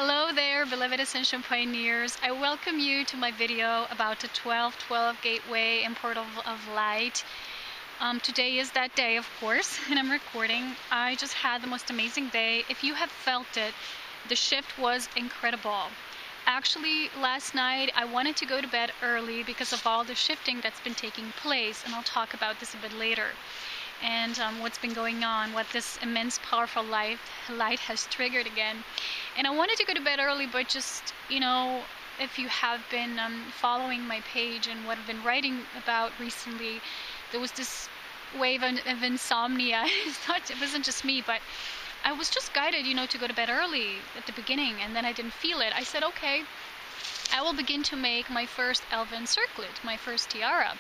Hello there, beloved Ascension pioneers. I welcome you to my video about the 1212 gateway and portal of light. Today is that day, of course, and I'm recording. I just had the most amazing day. If you have felt it, the shift was incredible. Actually, last night I wanted to go to bed early because of all the shifting that's been taking place, and I'll talk about this a bit later. And what's been going on, what this immense, powerful light has triggered again. And I wanted to go to bed early, but just, if you have been following my page and what I've been writing about recently, there was this wave of insomnia. It wasn't just me, but I was just guided, to go to bed early at the beginning, and then I didn't feel it. I said, okay, I will begin to make my first elven circlet, my first tiara.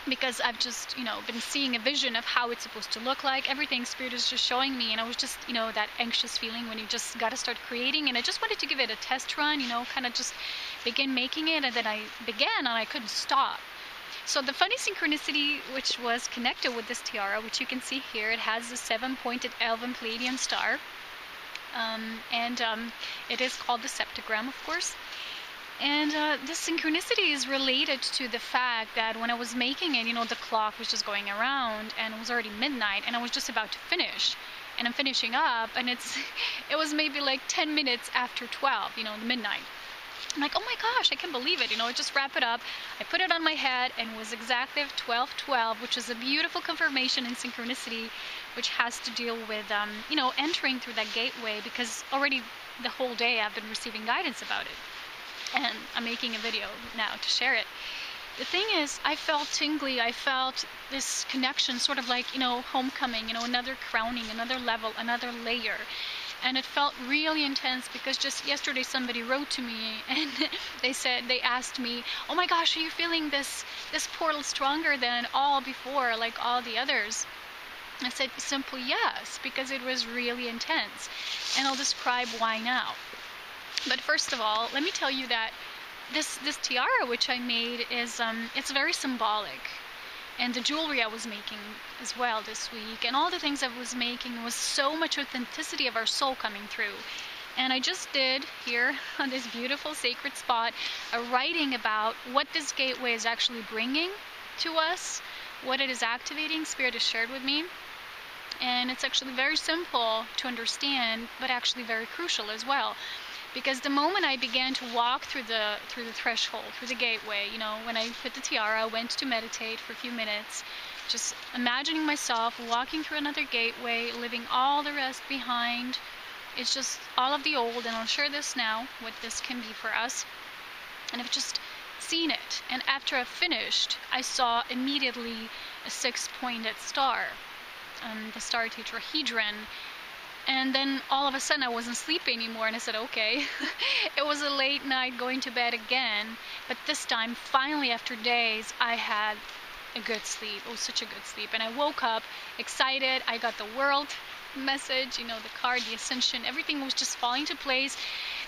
Because I've just, been seeing a vision of how it's supposed to look like. Everything Spirit is just showing me, and I was just, that anxious feeling when you just got to start creating, and I just wanted to give it a test run, kind of just begin making it, and then I began, and I couldn't stop. So the funny synchronicity, which was connected with this tiara, which you can see here, it has the 7-pointed elven Palladian star, and it is called the septagram, of course. And this synchronicity is related to the fact that when I was making it, the clock was just going around, and it was already midnight, and I was just about to finish. And I'm finishing up, and it was maybe like 10 minutes after 12, the midnight. I'm like, oh my gosh, I can't believe it, I just wrap it up. I put it on my head, and it was exactly 12:12, which is a beautiful confirmation in synchronicity, which has to deal with, entering through that gateway, because already the whole day I've been receiving guidance about it. And I'm making a video now to share it. The thing is, I felt tingly, I felt this connection, sort of like, homecoming, another crowning, another level, another layer. And it felt really intense, because just yesterday somebody wrote to me, and they asked me, oh my gosh, are you feeling this portal stronger than all before, like all the others? I said simply yes, because it was really intense. And I'll describe why now. But first of all, let me tell you that this tiara which I made is it's very symbolic, and the jewelry I was making as well this week, and all the things I was making, was so much authenticity of our soul coming through. And I just did here on this beautiful sacred spot a writing about what this gateway is actually bringing to us, what it is activating. Spirit has shared with me. And it's actually very simple to understand, but actually very crucial as well. Because the moment I began to walk through the threshold, through the gateway, when I put the tiara, I went to meditate for a few minutes, just imagining myself walking through another gateway, leaving all the rest behind. It's just all of the old, and I'll share this now, what this can be for us. And I've just seen it. And after I finished, I saw immediately a 6-pointed star, the star tetrahedron. And then all of a sudden I wasn't sleeping anymore, and I said, okay. It was a late night going to bed again, but this time, finally, after days, I had a good sleep. It was such a good sleep. And I woke up excited. I got the world message, the card, the Ascension, everything was just falling into place.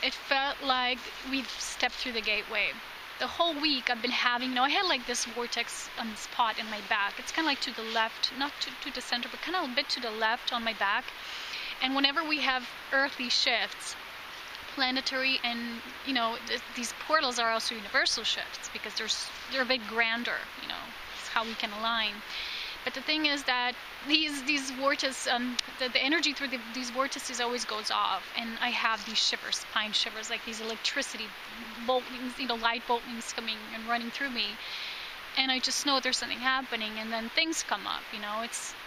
It felt like we've stepped through the gateway. The whole week I've been having, I had like this vortex spot in my back. It's kind of like to the left, not to the center, but kind of a bit to the left on my back. And whenever we have earthly shifts, planetary, and these portals are also universal shifts, because they're a bit grander, it's how we can align. But the thing is that these vortices, the energy through these vortices always goes off, and I have these shivers, spine shivers, like these electricity boltings, light boltings coming and running through me. And I just know there's something happening, and then things come up,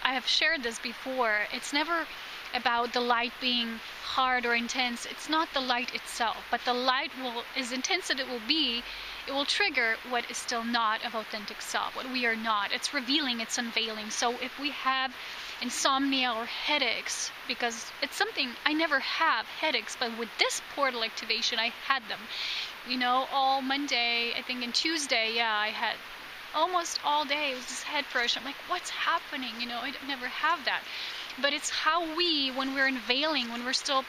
I have shared this before. It's never about the light being hard or intense. It's not the light itself, but the light as intense as it will be, it will trigger what is still not of authentic self, what we are not. It's revealing, it's unveiling. So if we have insomnia or headaches, because it's something I never have headaches, but with this portal activation I had them, all Monday, I think, and Tuesday, I had almost all day. It was this head pressure. I'm like, what's happening? I never have that. But it's how when we're unveiling, when we're still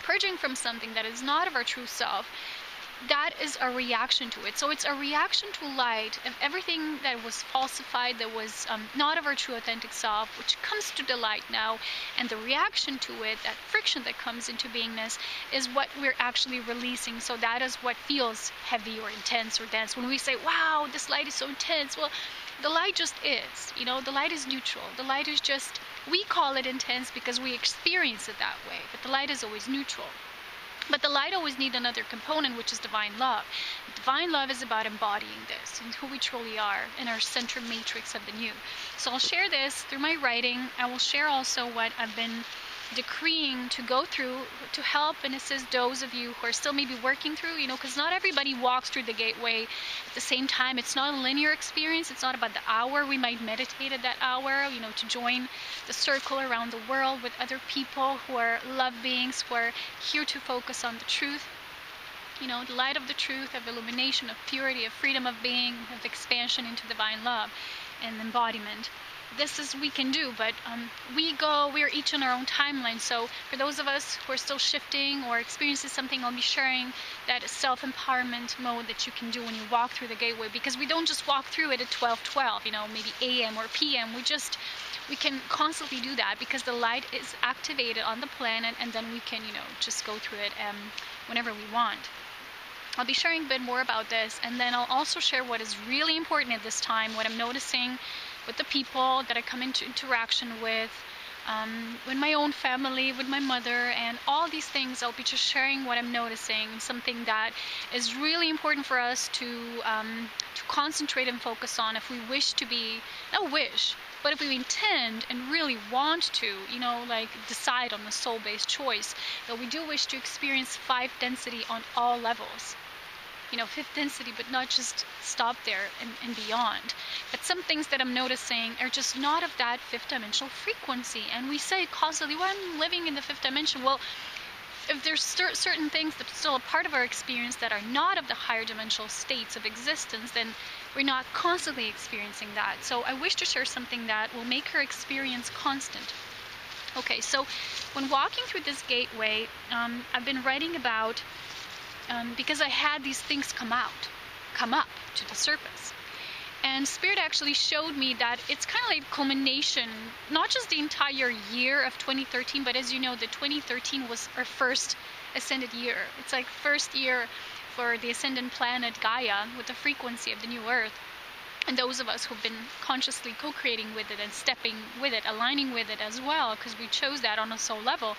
purging from something that is not of our true self, that is a reaction to it. So it's a reaction to light of everything that was falsified, that was not of our true authentic self, which comes to the light now. And the reaction to it, that friction that comes into beingness, is what we're actually releasing. So that is what feels heavy or intense or dense. When we say, wow, this light is so intense, well, the light just is. You know, the light is neutral. The light is just, we call it intense because we experience it that way, but the light is always neutral. But the light always needs another component, which is divine love. Divine love is about embodying this and who we truly are in our center matrix of the new. So I'll share this through my writing. I will share also what I've been decreeing to go through to help and assist those of you who are still maybe working through, you know, because not everybody walks through the gateway at the same time. It's not a linear experience. It's not about the hour. We might meditate at that hour, you know, to join the circle around the world with other people who are love beings, who are here to focus on the truth. You know, the light of the truth, of illumination, of purity, of freedom of being, of expansion into divine love and embodiment. This is we can do, but we're each on our own timeline. So for those of us who are still shifting or experiencing something, I'll be sharing that self-empowerment mode that you can do when you walk through the gateway, because we don't just walk through it at 12:12, you know, maybe AM or PM. We can constantly do that because the light is activated on the planet, and then we can, you know, just go through it whenever we want. I'll be sharing a bit more about this, and then I'll also share what is really important at this time, what I'm noticing with the people that I come into interaction with my own family, with my mother, and all these things. I'll be just sharing what I'm noticing, something that is really important for us to concentrate and focus on if we wish to be, not wish, but if we intend and really want to, you know, like decide on the soul-based choice, that we do wish to experience 5 density on all levels. You know, 5th density, but not just stop there and beyond. But some things that I'm noticing are just not of that 5th dimensional frequency. And we say constantly, well, I'm living in the 5th dimension. Well, if there's certain things that are still a part of our experience that are not of the higher dimensional states of existence, then we're not constantly experiencing that. So I wish to share something that will make her experience constant. Okay, so when walking through this gateway, I've been writing about because I had these things come up to the surface. And Spirit actually showed me that it's kind of like a culmination, not just the entire year of 2013, but as you know, the 2013 was our first ascended year. It's like first year for the ascendant planet Gaia with the frequency of the new Earth. And those of us who've been consciously co-creating with it and stepping with it, aligning with it as well, because we chose that on a soul level.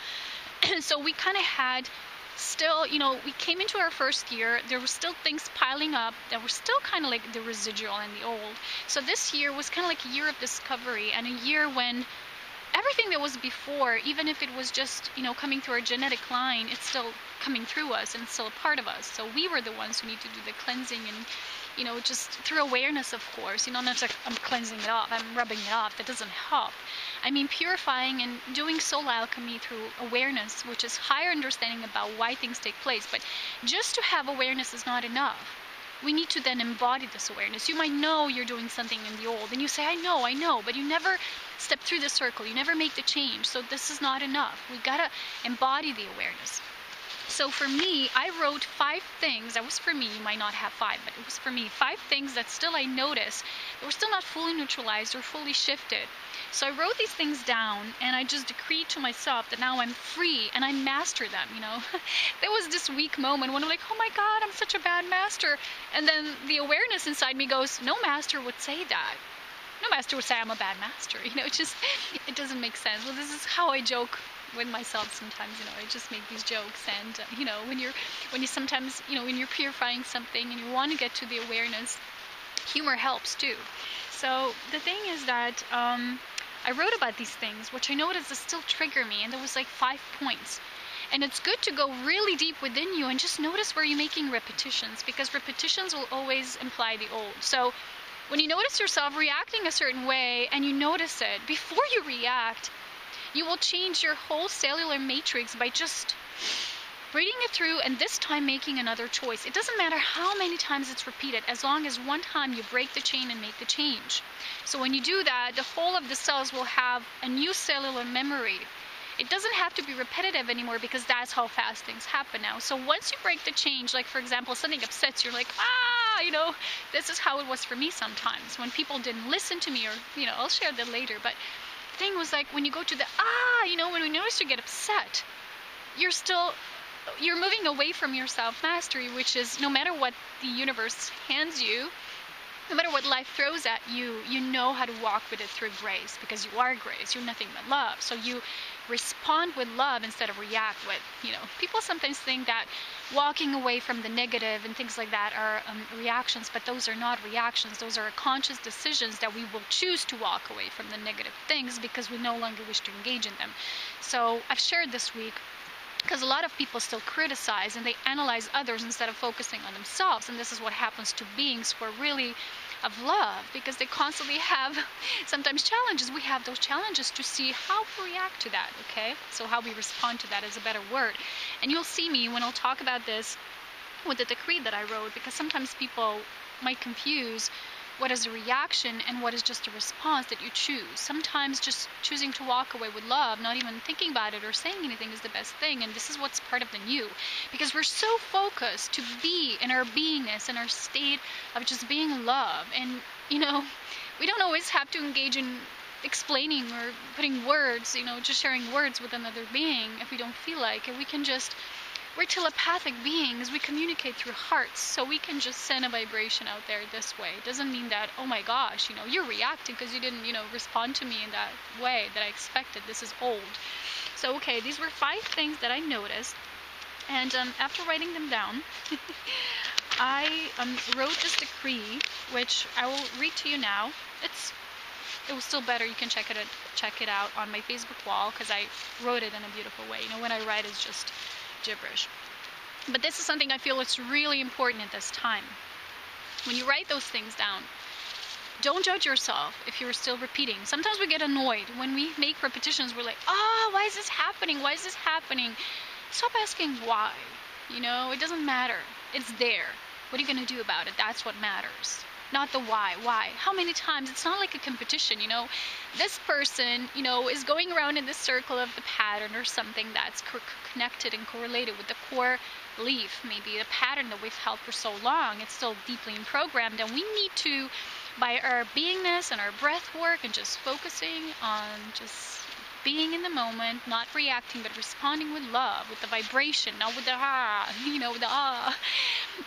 So we kind of had still, you know, we came into our first year, there were still things piling up that were still kind of like the residual and the old. So this year was kind of like a year of discovery, and a year when everything that was before, even if it was just, you know, coming through our genetic line, it's still coming through us and it's still a part of us. So we were the ones who need to do the cleansing and, you know, just through awareness, of course. You know, not like I'm cleansing it off, I'm rubbing it off. That doesn't help. I mean, purifying and doing soul alchemy through awareness, which is higher understanding about why things take place. But just to have awareness is not enough. We need to then embody this awareness. You might know you're doing something in the old, and you say, I know, but you never step through the circle. You never make the change. So this is not enough. We gotta embody the awareness. So for me, I wrote 5 things. That was for me. You might not have 5, but it was for me. 5 things that still I noticed that were still not fully neutralized or fully shifted. So I wrote these things down, and I just decreed to myself that now I'm free and I master them, you know. There was this weak moment when I'm like, oh my God, I'm such a bad master. And then the awareness inside me goes, no master would say that. No master would say I'm a bad master. You know, it doesn't make sense. Well, this is how I joke with myself sometimes, you know. I just make these jokes, and you know, when you sometimes, you know, when you're purifying something and you want to get to the awareness, humor helps too. So the thing is that I wrote about these things, which I noticed still trigger me, and there was like 5 points. And it's good to go really deep within you and just notice where you're making repetitions, because repetitions will always imply the old. So when you notice yourself reacting a certain way and you notice it, before you react, you will change your whole cellular matrix by just reading it through and this time making another choice. It doesn't matter how many times it's repeated, as long as one time you break the chain and make the change. So when you do that, the whole of the cells will have a new cellular memory. It doesn't have to be repetitive anymore, because that's how fast things happen now. So once you break the change, like for example, something upsets you, like, this is how it was for me sometimes when people didn't listen to me, or, I'll share that later. But the thing was, like, when you go to the, when we notice you get upset, you're moving away from your self-mastery, which is, no matter what the universe hands you, no matter what life throws at you, you know how to walk with it through grace, because you are grace. You're nothing but love. So you respond with love instead of react with, people sometimes think that walking away from the negative and things like that are reactions, but those are not reactions. Those are conscious decisions that we will choose to walk away from the negative things because we no longer wish to engage in them. So I've shared this week, because a lot of people still criticize and they analyze others instead of focusing on themselves. And this is what happens to beings who are really of love, because they constantly have sometimes challenges. We have those challenges to see how we react to that, okay? So how we respond to that is a better word. And you'll see me when I'll talk about this with the decree that I wrote, because sometimes people might confuse what is a reaction and what is just a response that you choose. Sometimes just choosing to walk away with love, not even thinking about it or saying anything, is the best thing. And this is what's part of the new, because we're so focused to be in our beingness, in our state of just being love. And we don't always have to engage in explaining or putting words, just sharing words with another being if we don't feel like it. We're telepathic beings. We communicate through hearts, so we can just send a vibration out there this way. It doesn't mean that, oh my gosh, you're reacting because you didn't, respond to me in that way that I expected. This is old. So, okay, these were 5 things that I noticed, and after writing them down, I wrote this decree, which I will read to you now. It was still better. You can check it out on my Facebook wall, because I wrote it in a beautiful way. When I write, it's just gibberish. But this is something I feel it's really important at this time. When you write those things down, don't judge yourself if you're still repeating. Sometimes we get annoyed when we make repetitions. We're like, why is this happening? Why is this happening? Stop asking why. It doesn't matter. It's there. What are you going to do about it? That's what matters. Not the why. Why? How many times? It's not like a competition, This person, is going around in this circle of the pattern or something that's connected and correlated with the core belief, maybe the pattern that we've held for so long. It's still deeply programmed, and we need to, by our beingness and our breath work and just focusing on just being in the moment, not reacting, but responding with love, with the vibration, not with the with the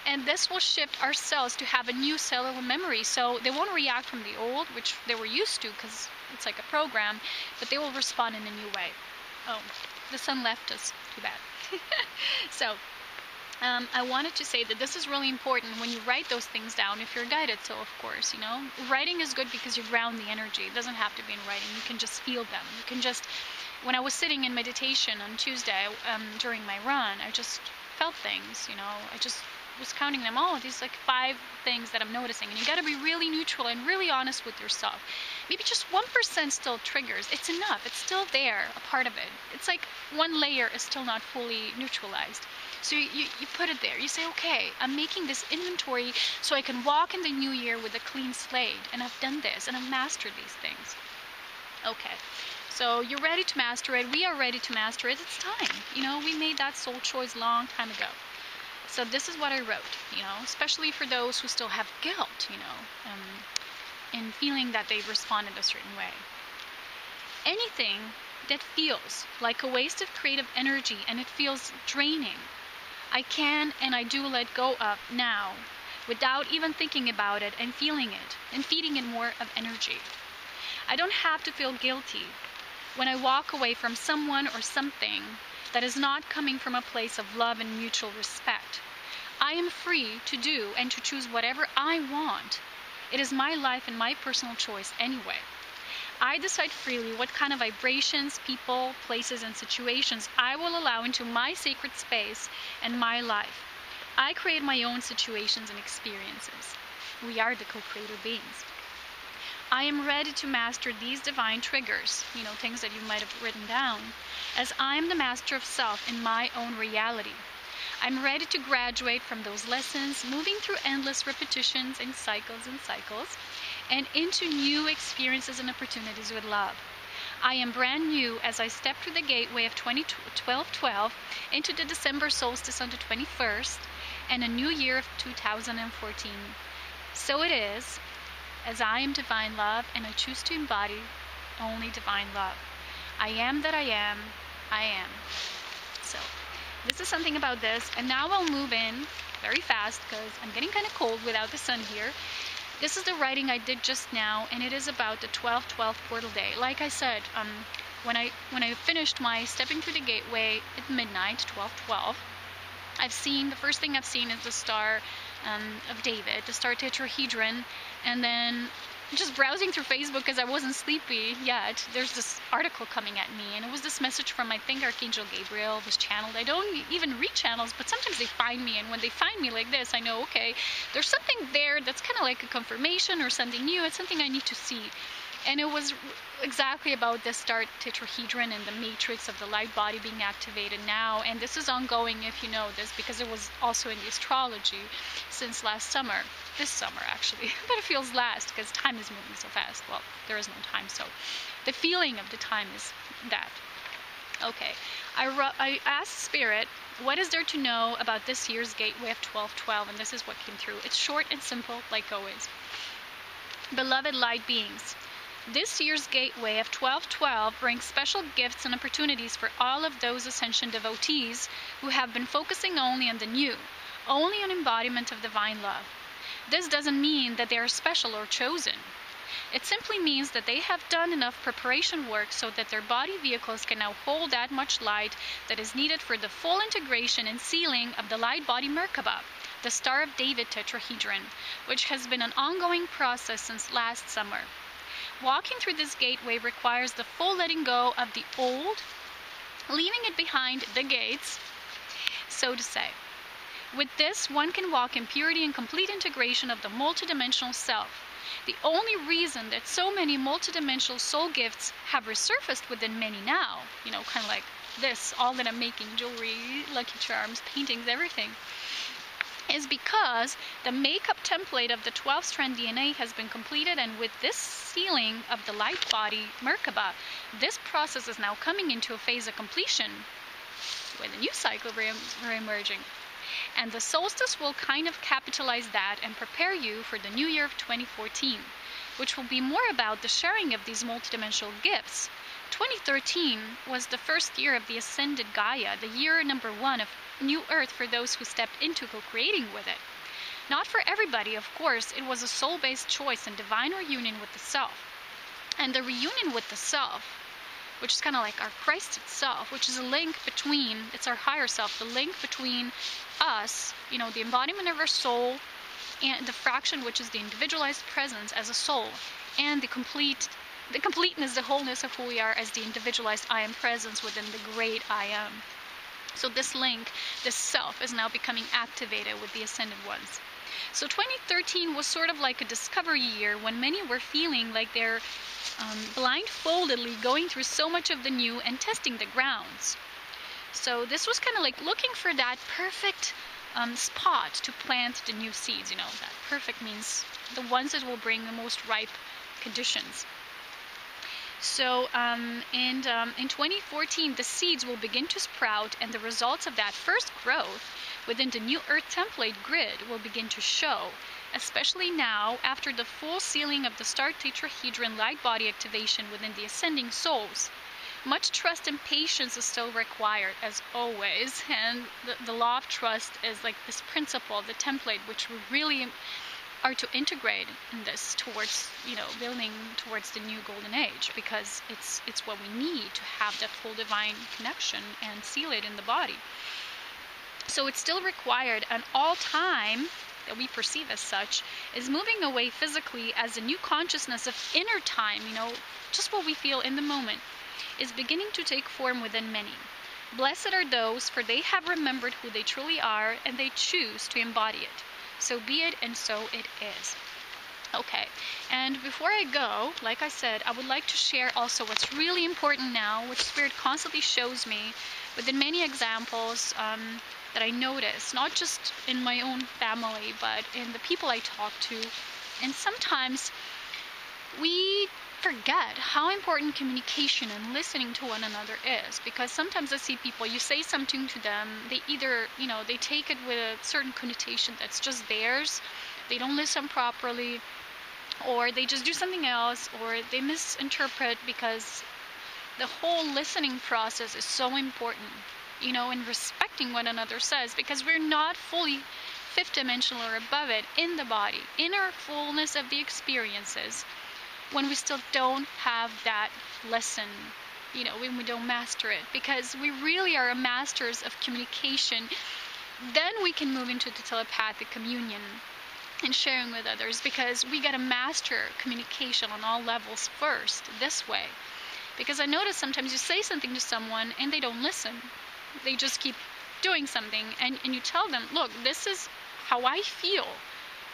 And this will shift our cells to have a new cellular memory. So they won't react from the old, which they were used to because it's like a program, but they will respond in a new way. Oh, the sun left us. Too bad. So I wanted to say that this is really important when you write those things down, if you're guided to, of course, Writing is good because you ground the energy. It doesn't have to be in writing. You can just feel them. You can just, when I was sitting in meditation on Tuesday during my run, I just felt things, I just was counting them. These like 5 things that I'm noticing. And you got to be really neutral and really honest with yourself. Maybe just 1% still triggers. It's enough. It's still there, a part of it. It's like one layer is still not fully neutralized. So you put it there. You say, okay, I'm making this inventory so I can walk in the new year with a clean slate. And I've done this and I've mastered these things. Okay. So you're ready to master it. We are ready to master it. It's time. We made that soul choice long time ago. So this is what I wrote, especially for those who still have guilt, in feeling that they've responded a certain way. Anything that feels like a waste of creative energy and it feels draining, I can and I do let go of now without even thinking about it and feeling it and feeding it more of energy. I don't have to feel guilty when I walk away from someone or something that is not coming from a place of love and mutual respect. I am free to do and to choose whatever I want. It is my life and my personal choice anyway. I decide freely what kind of vibrations, people, places, and situations I will allow into my sacred space and my life. I create my own situations and experiences. We are the co-creator beings. I am ready to master these divine triggers, things that you might have written down, as I am the master of self in my own reality. I'm ready to graduate from those lessons, moving through endless repetitions and cycles, and into new experiences and opportunities with love. I am brand new as I step through the gateway of 2012 into the December Solstice on the 21st and a new year of 2014. So it is, as I am divine love and I choose to embody only divine love. I am that I am. I am. So this is something about this, and now I'll move in very fast because I'm getting kind of cold without the sun here. This is the writing I did just now, and it is about the 12/12 portal day. Like I said, when I finished my stepping through the gateway at midnight, 12/12, the first thing I've seen is the Star of David, the Star tetrahedron, and then just browsing through Facebook because I wasn't sleepy yet, there's this article coming at me, and it was this message from, I think, Archangel Gabriel was channeled. I don't even read channels, but sometimes they find me, and when they find me like this, I know, okay, there's something there that's kind of like a confirmation or something new. It's something I need to see. And it was exactly about this Star tetrahedron and the matrix of the light body being activated now. And this is ongoing, if you know this, because it was also in the astrology since last summer. This summer, actually. But it feels last because time is moving so fast. Well, there is no time, so the feeling of the time is that. Okay. I asked Spirit, what is there to know about this year's gateway of 12/12? And this is what came through. It's short and simple, like always. Beloved light beings, this year's gateway of 12/12 brings special gifts and opportunities for all of those Ascension devotees who have been focusing only on the new, only on embodiment of divine love. This doesn't mean that they are special or chosen. It simply means that they have done enough preparation work so that their body vehicles can now hold that much light that is needed for the full integration and sealing of the light body Merkabah, the Star of David tetrahedron, which has been an ongoing process since last summer. Walking through this gateway requires the full letting go of the old, leaving it behind the gates, so to say. With this, one can walk in purity and complete integration of the multidimensional self. The only reason that so many multidimensional soul gifts have resurfaced within many now, kind of like this, all that I'm making, jewelry, lucky charms, paintings, everything, is because the makeup template of the 12-strand DNA has been completed, and with this sealing of the light body Merkabah, this process is now coming into a phase of completion with a new cycle re-emerging. And the solstice will kind of capitalize that and prepare you for the new year of 2014, which will be more about the sharing of these multidimensional gifts. 2013 was the first year of the ascended Gaia, the year number 1 of New Earth for those who stepped into co-creating with it. Not for everybody, of course. It was a soul-based choice and divine reunion with the self. And the reunion with the self, which is kind of like our Christ itself, which is a link between, it's our higher self, the link between us, the embodiment of our soul, and the fraction, which is the individualized presence as a soul, and the completeness, the wholeness of who we are as the individualized I am presence within the great I am. So this link, this self, is now becoming activated with the ascended ones. So 2013 was sort of like a discovery year when many were feeling like they're blindfoldedly going through so much of the new and testing the grounds. So this was kind of like looking for that perfect spot to plant the new seeds. That perfect means the ones that will bring the most ripe conditions. So in 2014, the seeds will begin to sprout, and the results of that first growth within the new Earth template grid will begin to show, especially now after the full sealing of the Star tetrahedron light body activation within the ascending souls. Much trust and patience is still required, as always, and the law of trust is like this principle, the template, which we really are to integrate in this towards, building towards the new golden age, because it's what we need to have that full divine connection and seal it in the body. So it's still required, and all time that we perceive as such is moving away physically as a new consciousness of inner time, just what we feel in the moment, is beginning to take form within many. Blessed are those, for they have remembered who they truly are, and they choose to embody it. So be it, and so it is. Okay, and before I go, like I said, I would like to share also what's really important now, which Spirit constantly shows me within many examples that I notice, not just in my own family, but in the people I talk to. And sometimes we forget how important communication and listening to one another is, because sometimes I see people, you say something to them, they either, they take it with a certain connotation that's just theirs, they don't listen properly, or they just do something else, or they misinterpret, because the whole listening process is so important, in respecting what another says, because we're not fully fifth dimensional or above it in the body, in our fullness of the experiences, when we still don't have that lesson, when we don't master it. Because we really are masters of communication, then we can move into the telepathic communion and sharing with others, because we got to master communication on all levels first, this way. Because I notice sometimes you say something to someone and they don't listen. They just keep doing something, and you tell them, look, this is how I feel.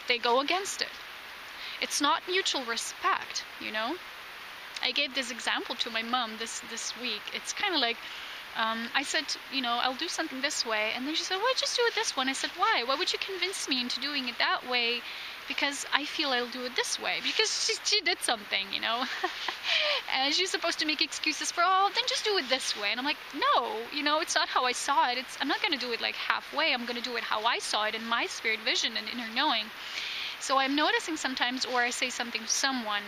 They go against it. It's not mutual respect, I gave this example to my mom this week. It's kind of like, I said, I'll do something this way. And then she said, well, just do it this one. I said, why? Why would you convince me into doing it that way? Because I feel I'll do it this way. Because she did something, And she's supposed to make excuses for, oh, then just do it this way. And I'm like, no, it's not how I saw it. I'm not going to do it like halfway. I'm going to do it how I saw it in my spirit vision and inner knowing. So I'm noticing sometimes, or I say something to someone,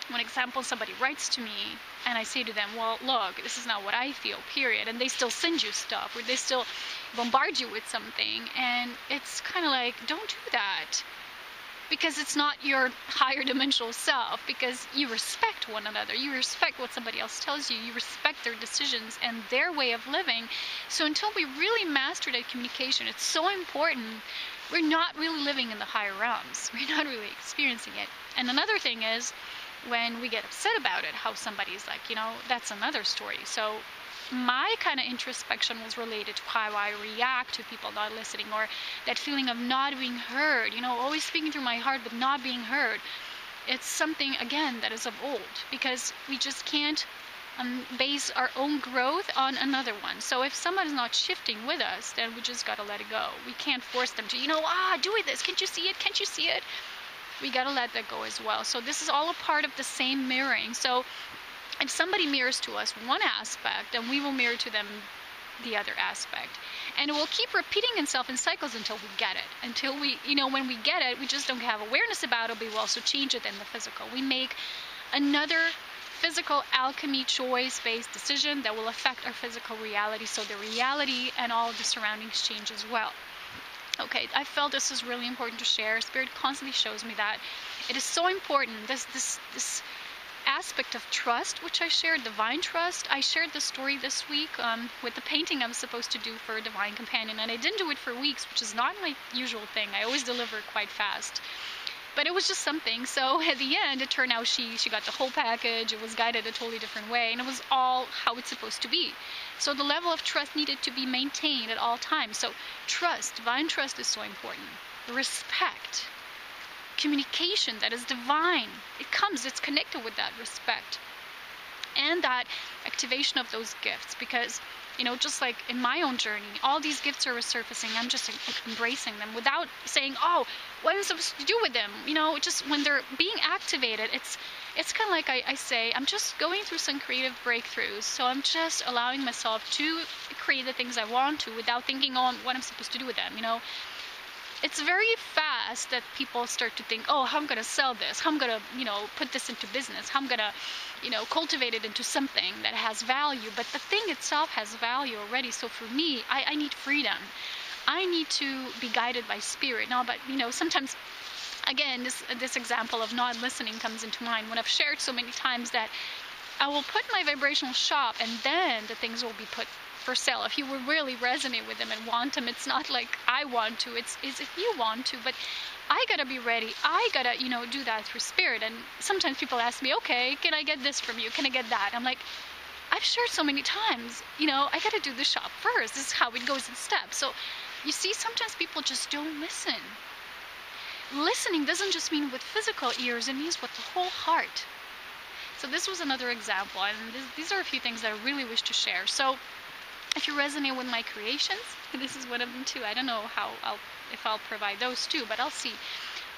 one example, somebody writes to me, and I say to them, well, look, this is not what I feel, period. And they still send you stuff, or they still bombard you with something. And it's kind of like, don't do that. Because it's not your higher dimensional self, because you respect one another. You respect what somebody else tells you. You respect their decisions and their way of living. So until we really master that communication, it's so important. We're not really living in the higher realms. We're not really experiencing it. And another thing is, when we get upset about it, how somebody's like, that's another story. So my kind of introspection was related to how I react to people not listening, or that feeling of not being heard, always speaking through my heart but not being heard. It's something, again, that is of old, because we just can't base our own growth on another one. So if somebody's not shifting with us, then we just got to let it go. We can't force them to, do it this, can't you see it, can't you see it? We got to let that go as well. So this is all a part of the same mirroring. So if somebody mirrors to us one aspect, then we will mirror to them the other aspect. And it will keep repeating itself in cycles until we get it. Until we, when we get it, we just don't have awareness about it, but we also change it in the physical. We make another physical alchemy choice-based decision that will affect our physical reality. So the reality and all of the surroundings change as well. Okay, I felt this is really important to share. Spirit constantly shows me that it is so important. This aspect of trust, which I shared, divine trust. I shared the story this week with the painting I was supposed to do for a divine companion, and I didn't do it for weeks, which is not my usual thing. I always deliver quite fast. But it was just something. So at the end, it turned out she got the whole package. It was guided a totally different way, and it was all how it's supposed to be. So the level of trust needed to be maintained at all times. So trust, divine trust, is so important. Respect, communication that is divine. It's connected with that respect and that activation of those gifts, because just like in my own journey, all these gifts are resurfacing. I'm just embracing them without saying, oh, what am I supposed to do with them? Just when they're being activated, it's kind of like I say, I'm just going through some creative breakthroughs. So I'm just allowing myself to create the things I want to without thinking on what I'm supposed to do with them. It's very fast that people start to think, oh, how I'm going to sell this, how I'm going to, put this into business, how I'm going to, cultivate it into something that has value. But the thing itself has value already. So for me, I need freedom. I need to be guided by spirit. Now, but, sometimes, again, this example of not listening comes into mind when I've shared so many times that I will put my vibrational shop and then the things will be put for sale. If you will really resonate with them and want them, it's not like I want to, it's if you want to, but I gotta be ready. I gotta, do that through spirit. And sometimes people ask me, okay, can I get this from you? Can I get that? I'm like, I've shared so many times, I gotta do the shop first. This is how it goes in steps. So you see, sometimes people just don't listen. Listening doesn't just mean with physical ears, it means with the whole heart. So this was another example, and these are a few things that I really wish to share. So if you resonate with my creations, this is one of them too. I don't know if I'll provide those too, but I'll see.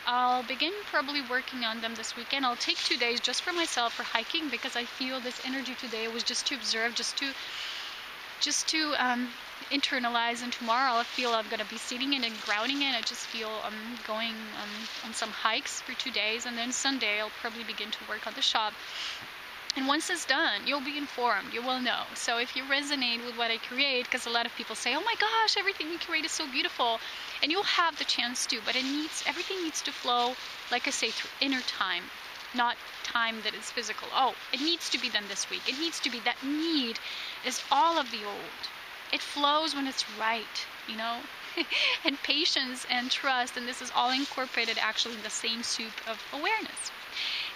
I'll begin probably working on them this weekend. I'll take 2 days just for myself for hiking, because I feel this energy today was just to observe, just to internalize, and tomorrow I feel I'm gonna be sitting in and grounding in. I just feel I'm going on some hikes for 2 days, and then Sunday I'll probably begin to work on the shop. And once it's done, you'll be informed, you will know. So if you resonate with what I create, because a lot of people say, oh my gosh, everything you create is so beautiful, and you'll have the chance to, but everything needs to flow, like I say, through inner time, not time that is physical. Oh, it needs to be done this week. It needs to be. That need is all of the old. It flows when it's right, you know? And patience and trust, and this is all incorporated actually in the same soup of awareness.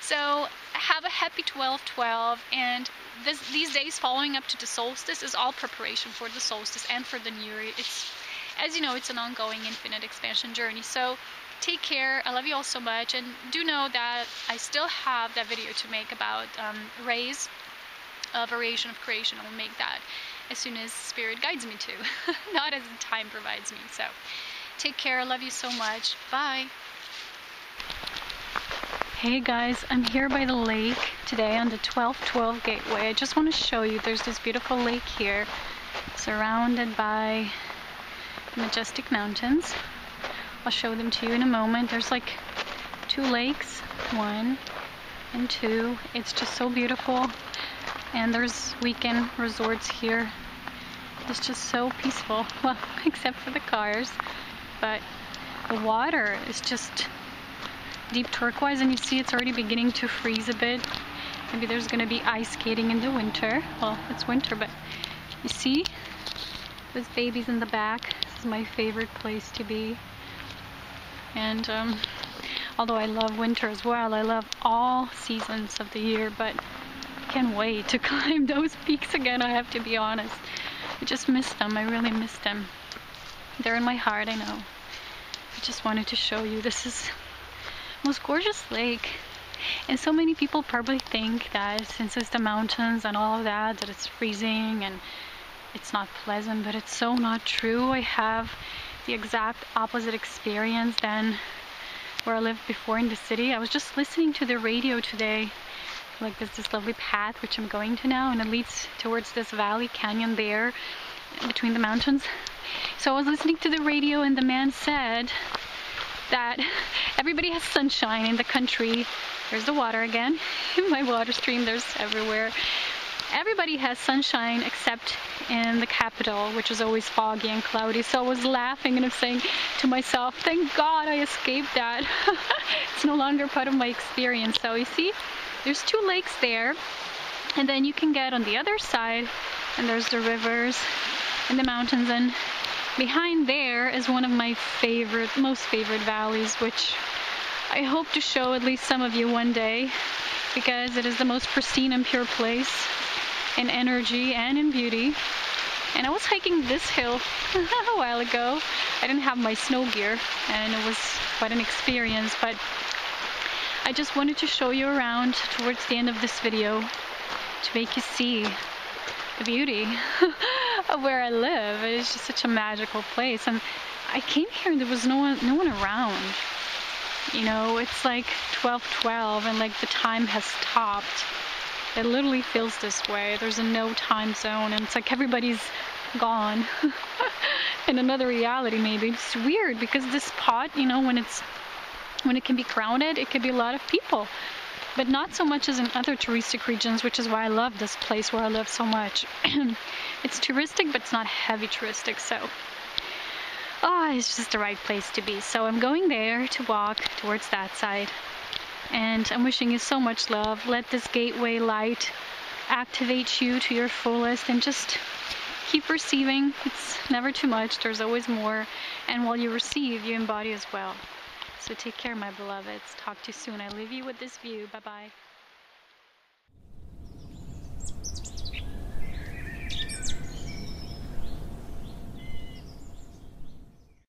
So have a happy 12/12, and these days following up to the solstice is all preparation for the solstice and for the new year. It's, as you know, it's an ongoing infinite expansion journey. So take care. I love you all so much, and do know that I still have that video to make about rays, variation of creation. I'll make that as soon as Spirit guides me to, not as time provides me. So take care. I love you so much. Bye. Hey guys, I'm here by the lake today on the 12/12 gateway. I just want to show you, there's this beautiful lake here surrounded by majestic mountains. I'll show them to you in a moment. There's like 2 lakes, 1 and 2. It's just so beautiful, and there's weekend resorts here. It's just so peaceful, well, except for the cars, but the water is just deep turquoise, and you see it's already beginning to freeze a bit. Maybe there's going to be ice skating in the winter. Well, it's winter, but you see those babies in the back. This is my favorite place to be. And although I love winter as well, I love all seasons of the year, but I can't wait to climb those peaks again, I have to be honest. I just miss them. I really miss them. They're in my heart, I know. I just wanted to show you. This is most gorgeous lake, and so many people probably think that since it's the mountains and all of that, that it's freezing and it's not pleasant, but it's so not true. I have the exact opposite experience than where I lived before in the city. I was just listening to the radio today, like there's this lovely path which I'm going to now, and it leads towards this valley canyon there between the mountains. So I was listening to the radio, and the man said that everybody has sunshine in the country. There's the water again. My water stream, there's everywhere. Everybody has sunshine except in the capital, which is always foggy and cloudy. So I was laughing and I'm saying to myself, thank God I escaped that. It's no longer part of my experience. So you see, there's 2 lakes there, and then you can get on the other side, and there's the rivers and the mountains, and behind there is one of my most favorite valleys, which I hope to show at least some of you one day, because it is the most pristine and pure place in energy and in beauty. And I was hiking this hill a while ago. I didn't have my snow gear, and it was quite an experience, but I just wanted to show you around towards the end of this video to make you see the beauty of where I live. It's just such a magical place, and I came here and there was no one around. You know, it's like 12/12, and like the time has stopped. It literally feels this way. There's a no time zone, and it's like everybody's gone in another reality. Maybe it's weird, because this spot, you know, when it can be crowded, it can be a lot of people, but not so much as in other touristic regions, which is why I love this place where I live so much. It's touristic, but it's not heavy touristic, so it's just the right place to be. So I'm going there to walk towards that side, and I'm wishing you so much love. Let this gateway light activate you to your fullest, and just keep receiving. It's never too much. There's always more, and while you receive, you embody as well. So take care, my beloveds. Talk to you soon. I leave you with this view. Bye-bye.